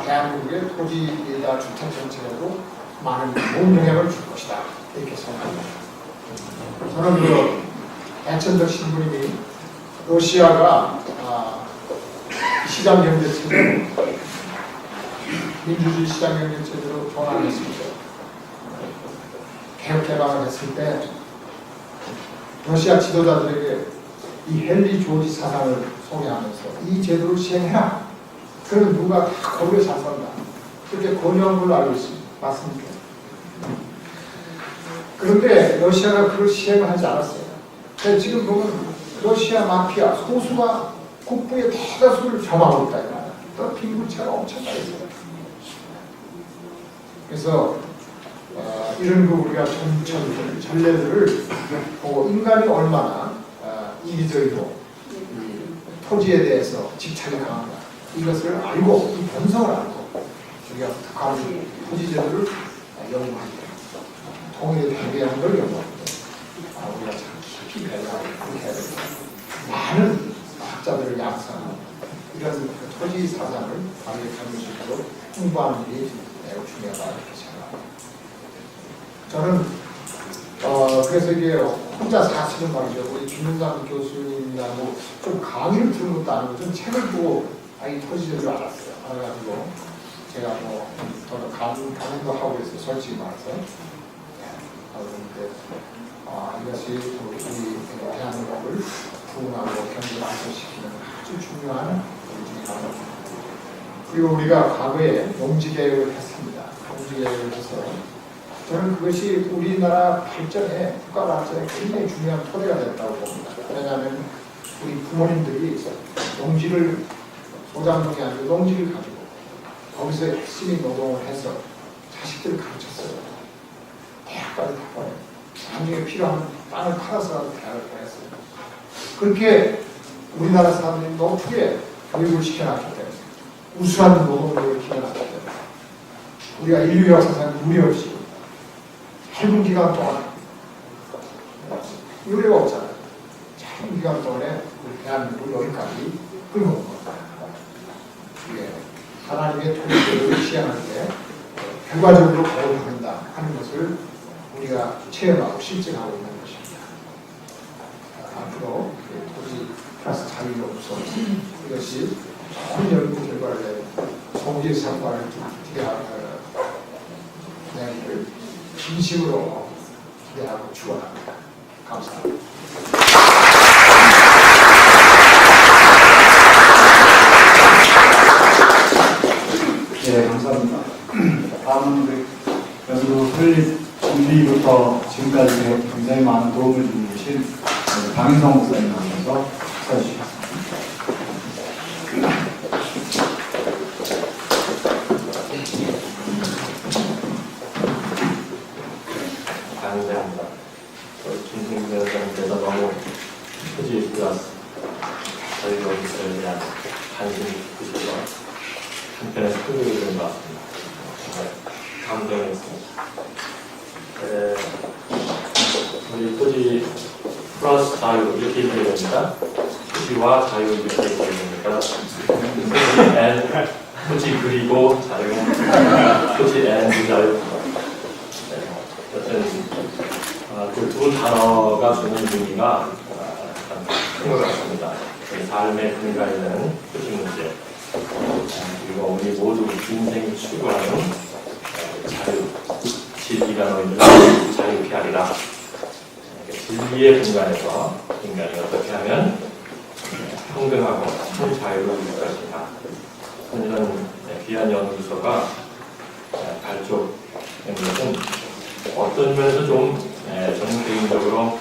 대한민국의 토지에다 주택정책에도 많은 좋은 영향을 줄 것이다. 이렇게 생각합니다. 저는 그 애천적 신부님이 러시아가 시장경제체제로, 민주주의 시장경제체제로 전환했을 때, 개혁개방을 했을 때 러시아 지도자들에게 이 헨리 조지 사상을 소개하면서 이 제도를 시행해라. 그러면 누가 다 거기에 잘 산다. 그렇게 권유한 걸로 알고 있습니다. 맞습니까? 그런데 러시아가 그걸 시행을 하지 않았어요. 지금 보면 러시아 마피아 소수가 국부의 대다수를 점하고 있다. 또 빈부차가 엄청나게 있어요. 그래서 이런 거 우리가 전례들을 보고 인간이 얼마나 이기적이고 토지에 대해서 집착이 강한가, 이것을 알고 이 본성을 알고 우리가 북한 토지제도를 연구할 때, 통일에 대비하는 걸 연구할 때 우리가 참 깊이 배워하고 그렇게 해야 됩니다. 많은 학자들을 양성하고 이런 토지 사상을 강력한 식으로 홍보하는 일이 매우 중요하다 이렇게 생각합니다. 저는 그래서 이게 혼자 사실은 말이죠. 우리 김윤상 교수님하고 좀 강의를 들은 것도 아니고 좀 책을 보고 이 토지제도를 알았어요. 그래가지고 제가 더 강의도 하고 있어요. 솔직히 말해서. 그런데 이것이 우리 대한민국을 부흥하고 경제 발전시키는 아주 중요한 우리 중에 하나입니다. 그리고 우리가 과거에 농지개혁을 했습니다. 농지개혁을 해서 저는 그것이 우리나라 발전에, 국가 발전에 굉장히 중요한 토대가 됐다고 봅니다. 왜냐하면 우리 부모님들이 농지를, 소장농이 아니고 농지를 가지고 거기서 열심히 노동을 해서 자식들을 가르쳤어요. 대학까지 다 보내요. 나중에 필요한 땅을 팔아서 대학을 보냈어요. 그렇게 우리나라 사람들이 노후에 교육을 시켜놨기 때문에, 우수한 노동력을 키워놨기 때문에 우리가 인류 역사상 무례없이 짧은 기간 동안, 유례가 없잖아요. 짧은 기간 동안에 우리 대한민국을 여기까지 끌고 온 겁니다. 하나님의 통일을 시행할 때 결과적으로 거듭한다 하는 것을 우리가 체험하고 실증하고 있는 것입니다. 앞으로 토지 플러스 자유용서, 이것이 좋은 연구 결과를 성질 성과를 기대하기를 진심으로 기대하고 축원합니다. 감사합니다. 네, 감사합니다. 다음은 우리 연구 설립 준비부터 지금까지 굉장히 많은 도움을 주신 강인성 목사님 나오셔서 써주시겠습니다. 감사합니다. 김승민 변호사님께서 너무 표지 들어왔습니다. 저희 여기서에 대한 관심이 크시고 한편에 크게 되는 것 같습니다. 정말 감동했습니다. 우리 토지 플러스 자유 이렇게 얘기합니다. 토지와 자유 이렇게 보입니까? 토지 그리고 자유, 토지 자유. 어쨌든 그 두 단어가 주는 의미가 큰 것 같습니다. 우리 삶의 근간에는 토지 문제, 그리고 우리 모두 인생이 추구하는 자유, 진리가 너희를 자유케 하리라. 진리의 근간에서 인간이 어떻게 하면 평등하고 큰 자유를 누릴 것인가. 이런 귀한 연구소가 발족된 것은 어떤 면에서 좀 저는 개인적으로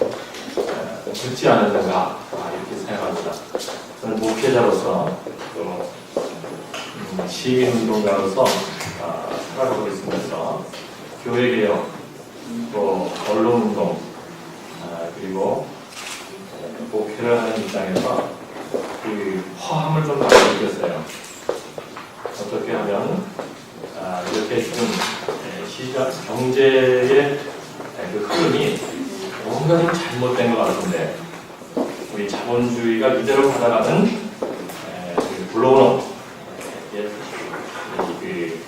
듣지 않았는가 이렇게 생각합니다. 저는 목회자로서 또 시민운동가로서 살아가고 있으면서 교회개혁, 또 언론운동, 그리고 목회를 하는 입장에서 그 허함을 좀 많이 느꼈어요. 어떻게 하면 이렇게 지금 시장 경제의 그 흐름이 뭔가 좀 잘못된 것 같은데 우리 자본주의가 이대로 가다가는 물론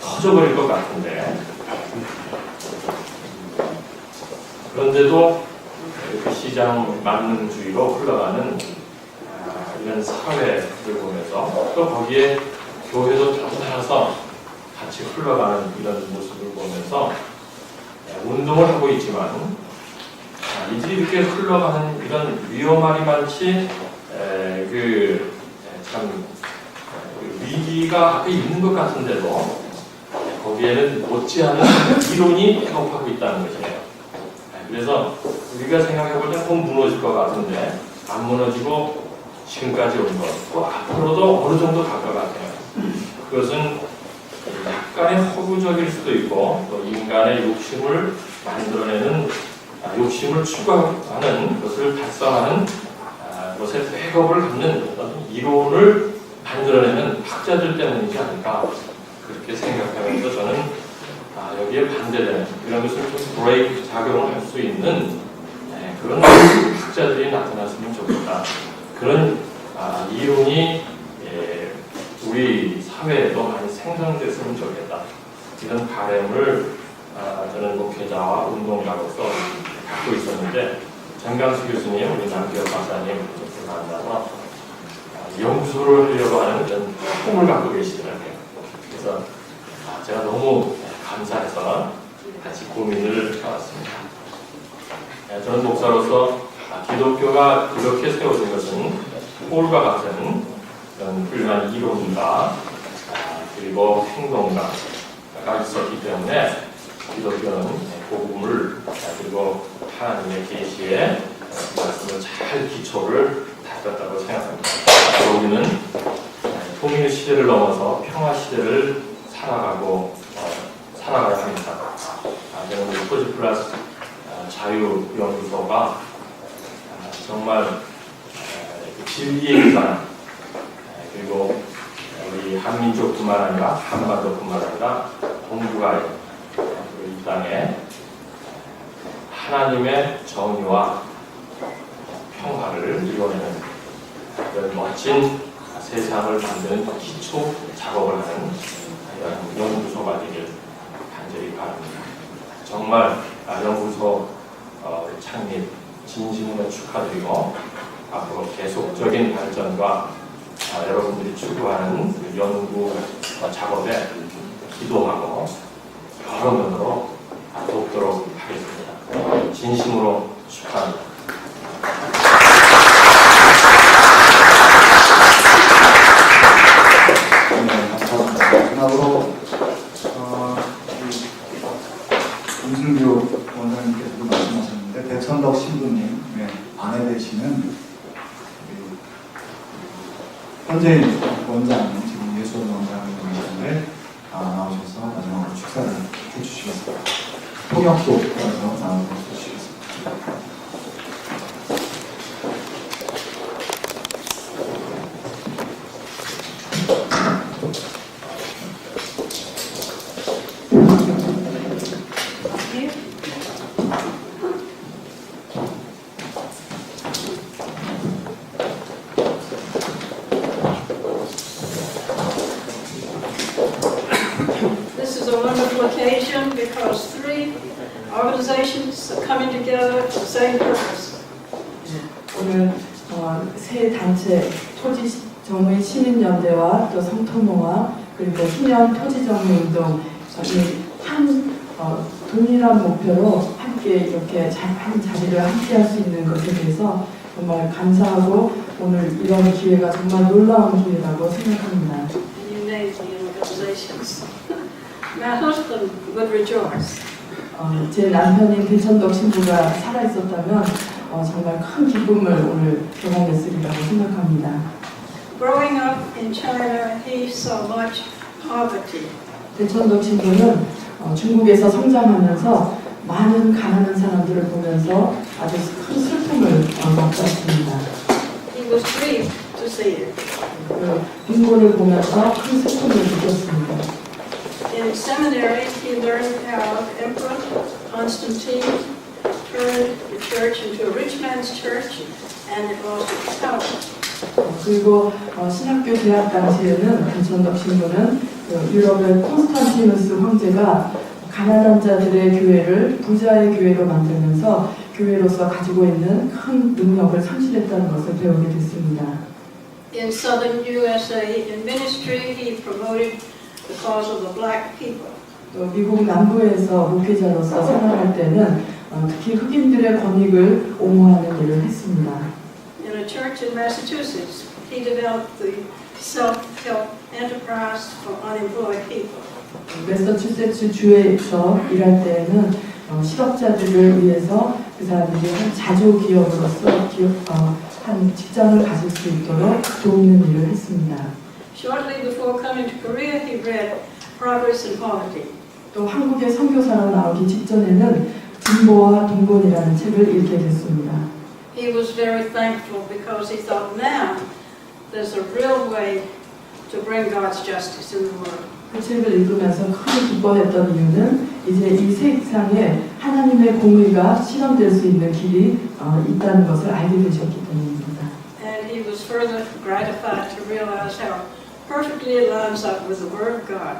터져버릴 것 같은데 그런데도 이렇게 시장 만능주의로 흘러가는 이런 사회를 보면서 또 거기에 교회도 덩달아서 같이 흘러가는 이런 모습을 보면서 운동을 하고 있지만 이들이 이렇게 흘러가는 이런 위험하리만치 참 위기가 앞에 있는 것 같은데도 거기에는 못지않은 이론이 백업하고 있다는 것이에요. 그래서 우리가 생각해볼 때 꼭 무너질 것 같은데 안 무너지고 지금까지 온 것, 또 앞으로도 어느 정도 갈 것 같아요. 그것은 약간의 허구적일 수도 있고 또 인간의 욕심을 만들어내는 욕심을 추구하는 것을 달성하는 것에 백업을 갖는 어떤 이론을 만들어내는 학자들 때문이지 않을까 그렇게 생각하면서 저는 여기에 반대되는 이런 것을 좀 브레이크 작용을 할 수 있는 그런 학자들이 나타났으면 좋겠다. 그런 이론이 우리 사회에도 많이 생성됐으면 좋겠다. 이런 바람을 저는 목회자와 운동가로서 갖고 있었는데 장강수 교수님, 우리 남기혁 박사님 만나서 연구소를 하려고 하는 그런 꿈을 갖고 계시더라고요. 그래서 제가 너무 감사해서 같이 고민을 해왔습니다. 저는 목사로서 기독교가 이렇게 세워진 것은 폴과 같은 그런 훌륭한 이론가 그리고 행동가가 있었기 때문에 기독교는 복음을 그리고 하나님의 계시에 말씀을 잘 기초를 닦았다고 생각합니다. 우리는 통일 시대를 넘어서 평화 시대를 살아가야 합니다. 저는 우리 토지 플러스 자유연구소가 정말 진리의 기반 그리고 우리 한민족뿐만 아니라 한반도뿐만 아니라 동북아의 이 땅에 하나님의 정의와 평화를 이뤄내는 이런 멋진 세상을 만드는 기초 작업을 하는 이런 연구소가 되길 간절히 바랍니다. 정말 연구소 창립 진심으로 축하드리고 앞으로 계속적인 발전과 여러분들이 추구하는 그 연구 작업에 기도하고 여러 면으로 돕도록 하겠습니다. 진심으로 축하합니다. 네, 감사합니다. 다음으로 김승규 원장님께서도 말씀하셨는데 대천덕 신부님 아내 되시는 현재인 원장님 지금 예수원 원장님 계시는데 나오셔서 마지막으로 축사를 해주시겠습니다. 통역도에서 나와주시겠습니다. This is a wonderful occasion because 3 organizations are coming together for the same purpose. 오늘 세 단체 토지정의 시민연대와 또 성토모와 그리고 희년 토지정의운동 한 동일한 목표로 함께 이렇게 한 자리를 함께 할 수 있는 것에 대해서 정말 감사하고 오늘 이런 기회가 정말 놀라운 기회라고 생각합니다. And you named the organizations. My husband would rejoice. 제 남편인 대천덕 신부가 살아있었다면 정말 큰 기쁨을 오늘 경험했으리라고 생각합니다. Growing up in China, he saw much poverty. 대천덕 신부는 중국에서 성장하면서 많은 가난한 사람들을 보면서 아주 큰 슬픔을 맛봤습니다. He was grieved to see it. 그 빈곤을 보면서 큰 슬픔을 느꼈습니다. In seminary, he learned how Emperor Constantine turned the church into a rich man's church and it lost its power. 그리고 신학교 대학 당시에는 대천덕 신부는 유럽의 콘스탄티누스 황제가 가난한 자들의 교회를 부자의 교회로 만들면서 교회로서 가지고 있는 큰 능력을 상실했다는 것을 배우게 됐습니다. In southern USA, in ministry, he promoted the cause of the black people. 또 미국 남부에서 목회자로서 생활할 때는 특히 흑인들의 권익을 옹호하는 일을 했습니다. In a church in Massachusetts, he developed the self-help enterprise for unemployed people. 매서추세츠 주에서 일할 때에는 실업자들을 위해서 그 사람들이 한 자조 기업으로서 한 직장을 가질 수 있도록 돕는 일을 했습니다. Shortly before coming to Korea, he read Progress in Poverty. 또 한국의 선교사로 나오기 직전에는 진보와 빈곤이라는 책을 읽게 됐습니다. He was very thankful because he thought now there's a real way to bring God's justice in the world. 그 책을 읽으면서 크게 기뻐했던 이유는 이제 이 세상에 하나님의 공의가 실현될 수 있는 길이 있다는 것을 알게 되셨기 때문입니다. And he was further gratified to realize how perfectly it lines up with the Word of God.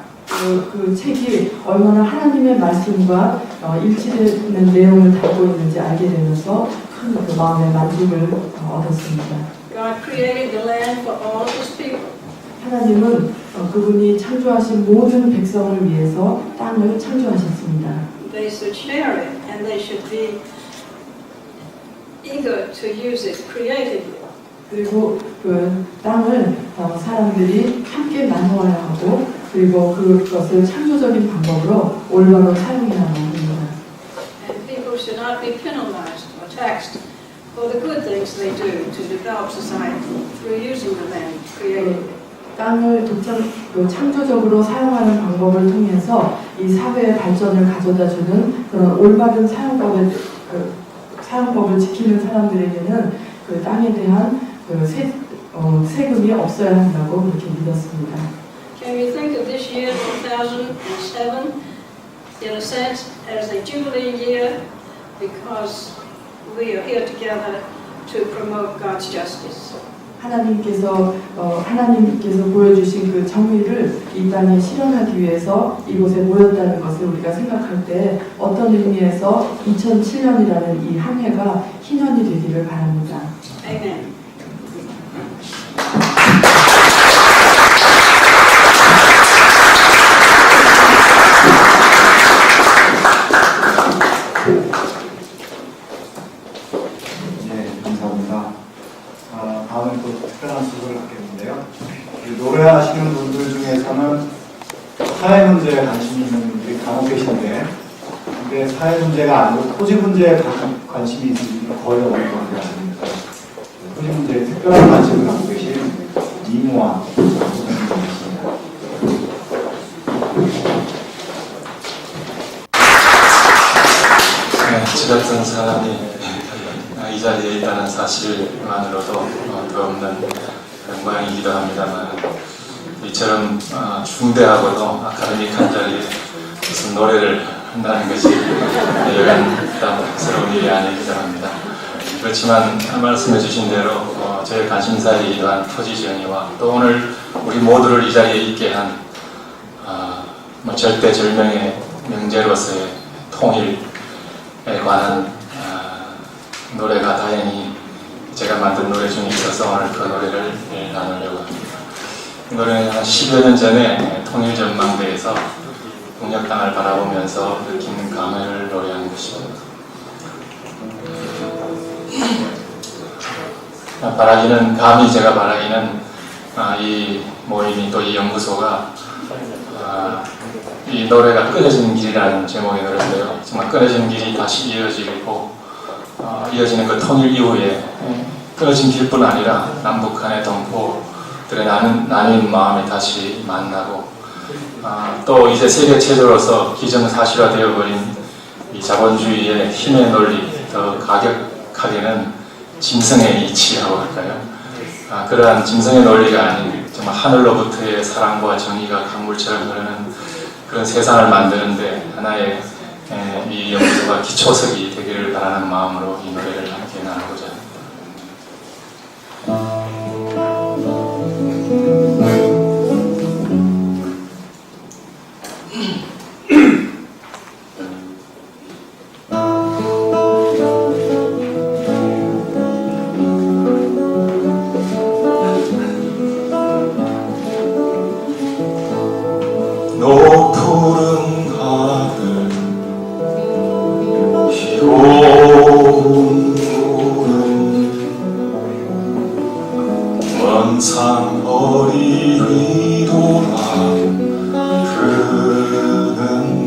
그 책이 얼마나 하나님의 말씀과 일치되는 내용을 담고 있는지 알게 되면서 큰 그 마음의 만족을 얻었습니다. God created the land for all His people. 하나님은 그분이 창조하신 모든 백성을 위해서 땅을 창조하셨습니다. They should share it and they should be eager to use it creatively. 그리고 그 땅을 사람들이 함께 나누어야 하고 그리고 그것을 창조적인 방법으로 올바로 사용해야 합니다. And people should not be penalized or taxed for the good things they do to develop society through using the land creatively. 땅을 창조적으로 사용하는 방법을 통해서 이 사회의 발전을 가져다주는 그런 올바른 사용법을 지키는 사람들에게는 그 땅에 대한 세금이 없어야 한다고 그렇게 믿었습니다. Can you think of this year 2007 in a sense as a jubilee year because we are here together to promote God's justice. 하나님께서 보여주신 그 정의를 이 땅에 실현하기 위해서 이곳에 모였다는 것을 우리가 생각할 때 어떤 의미에서 2007년이라는 이 한 해가 희년이 되기를 바랍니다. Amen. 네, 감사합니다. 다음은 또 특별한 수고를 갖겠는데요. 노래하시는 분들 중에서는 사회 문제에 관심이 있는 분들이 간혹 계신데, 근데 사회 문제가 아니고 토지 문제에 관심이 있는 분은 거의 없는 것 같습니다. 토지 문제에 특별한 관심을 갖고 계신 이모아 선생님이십니다. 저 같은 사람이 이 자리에 있다는 사실만으로도 없는 영광이기도 합니다만 이처럼 중대하고도 아카데믹한 자리에 무슨 노래를 한다는 것이 여간 부담스러운 일이 아니기도 합니다. 그렇지만 말씀해 주신 대로 저의 관심사이기도 한 토지 정의와 또 오늘 우리 모두를 이 자리에 있게 한 뭐 절대절명의 명제로서의 통일에 관한 노래가 다행히 제가 만든 노래 중에 있어서 오늘 그 노래를 나누려고 합니다. 이 노래는 한 10여 년 전에 통일전망대에서 동력당을 바라보면서 느끼는 감회를 노래하는 것입니다. 감히 제가 바라기는 이 모임이 또 이 연구소가 이 노래가 끊어지는 길이라는 제목의 노래인데요. 정말 끊어지는 길이 다시 이어지고 이어지는 그 통일 이후에 끊어진 길뿐 아니라 남북한의 동포들의 나뉜 마음이 다시 만나고 또 이제 세계 체제로서 기정사실화되어버린 이 자본주의의 힘의 논리 더 가격하게는 짐승의 이치라고 할까요? 그러한 짐승의 논리가 아닌 정말 하늘로부터의 사랑과 정의가 강물처럼 흐르는 그런 세상을 만드는데 하나의 이 연구소가 기초석이 되기를 바라는 마음으로 이 노래를 함께 나누고자 합니다. 높은 하늘 희고운 구름 먼산 어린이 돌아 흐르는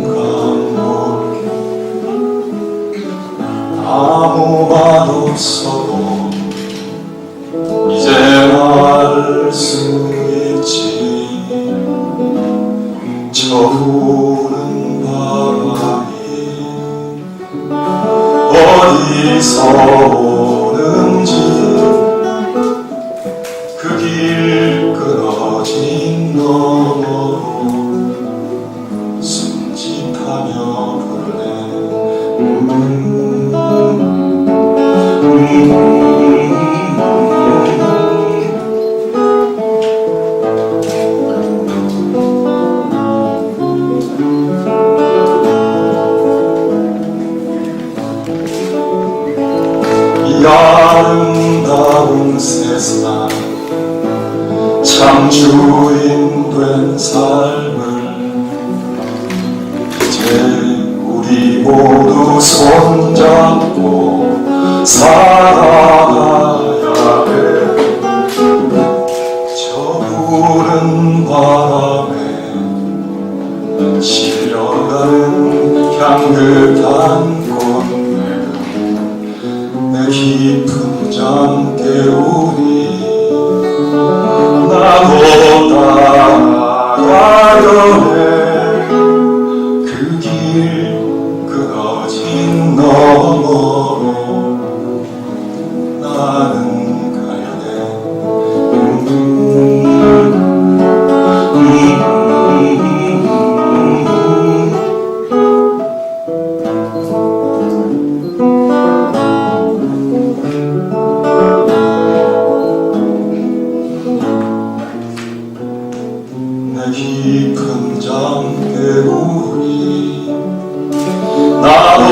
강물 아무 말 없어도 이제 알 수 있지 저부는 바람이 어디서 오는지 그 길 끊어진 너머로 숨짓하며 부르네 이 아름다운 세상 참 주인된 삶을 이제 우리 모두 손잡고 살아가야 해. 저 푸른 바람에 실려가는 향긋한 꽃잎 내 깊은 잠 깨우니 나도 따라가려 해. 그 길 끊어진 너머로 나는 가야 돼. 내 깊은 잠 깨우니 나도